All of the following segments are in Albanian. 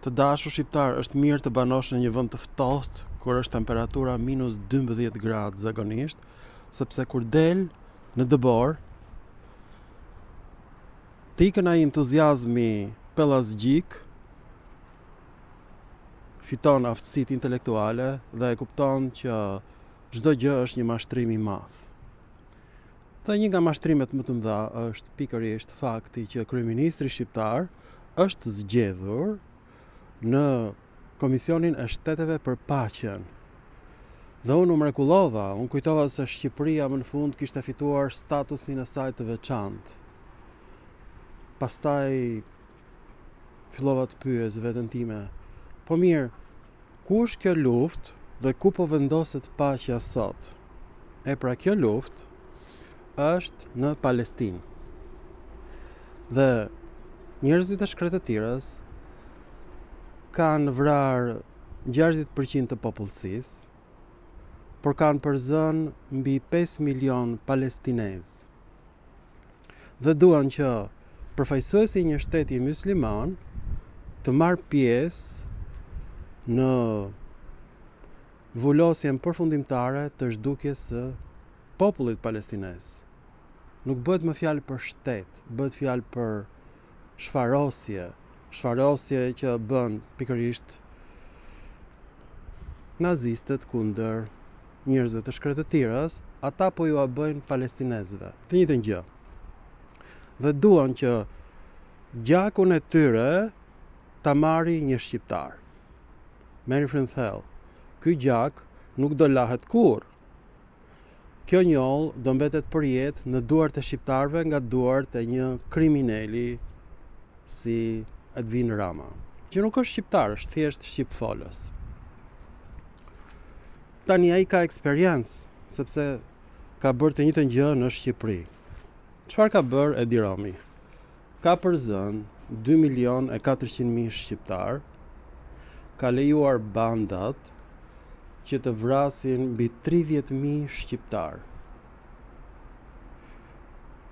Të dashur shqiptar, është mirë të banosh në një vend të ftohtë, kur është temperatura -12 gradë zakonisht, sepse kur del në dëbor, të ikën ai entuziazmi pellazgjik, fiton aftësitë intelektuale dhe e kupton që çdo gjë është një mashtrim i madh. Dhe një nga mashtrimet më të mëdha është pikërisht fakti që kryeministri shqiptar është zgjedhur në Komisionin e Shteteve për Paqen. Dhe unë u mrekullova, unë kujtova se Shqipëria më në fund kishte fituar statusin e saj të veçantë. Pastaj fillova të pyes veten time, po mirë, ku është kjo luftë dhe ku po vendoset paqja sot? Pra kjo luftë është në Palestinë. Dhe njerëzit e shkretëtirës kanë vrarë 60% të popullsisë, por kanë përzënë mbi 5 milion palestinezë. Dhe duan që përfaqësuesi i një shteti musliman të marrë pjesë në vulosjen përfundimtare të zhdukjes së popullit palestinez. Nuk bëhet më fjalë për shtet, bëhet fjalë për shfarosje që bën pikërisht nazistët kundër njerëzve të shkretëtirës, ata po ju a bëjnë palestinezëve. Të njëjtën gjë. Dhe duan që gjakun e tyre ta marrë një shqiptar. Merri frynthell. Ky gjak nuk do lahet kurrë. Kjo njoll do mbetet për jetë në duart e shqiptarëve nga duart e një kriminali si Edvin Rama, që nuk është shqiptar, është thjesht shqipfolës. Tani ai ka eksperiencë, sepse ka bërë të njëjtën gjë në Shqipëri. Çfarë ka bërë Edi Rami? Ka përzënë 2.400.000 shqiptar, ka lejuar bandat që të vrasin mbi 30.000 shqiptar.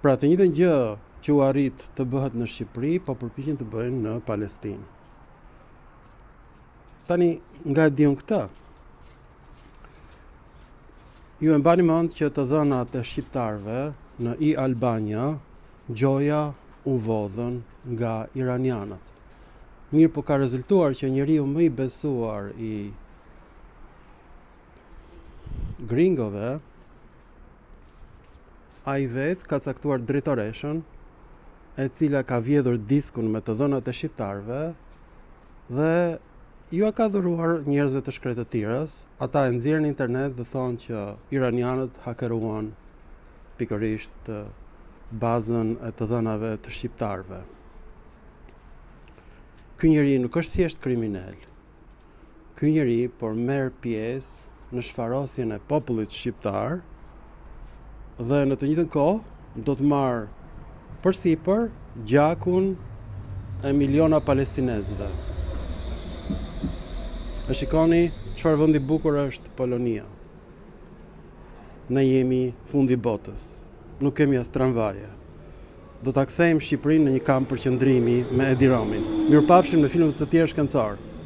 Pra të njëjtën gjë që u arrit të bëhet në Shqipëri, po përpiqen të bëjnë në Palestinë. Tani, nga e diun këtë? Ju e mbani mend që të dhënat e shqiptarëve në Albania, gjoja u vodhën nga iranianët. Mirë, po ka rezultuar që njeriu më i besuar i gringove, ai vetë ka caktuar drejtoreshën, e cila ka vjedhur diskun me të dhënat e shqiptarëve dhe ju a ka dhuruar njerëzve të shkretëtirës. Ata e nxjerrin në internet dhe thonë që iranianët hakeruan pikërisht bazën e të dhënave të shqiptarëve. Ky njeri nuk është thjesht kriminal. Ky njeri por merr pjesë në shfarosjen e popullit shqiptar dhe në të njëjtën kohë do të marrë përsipër gjakun e miliona palestinezëve. E shikoni çfarë vendi bukur është Polonia. Ne jemi fundi botës. Nuk kemi as tramvaje. Do ta kthejmë Shqipërinë në një kamp përqendrimi me Edi Ramin. Mirupafshim në filma të tjerë shkencor.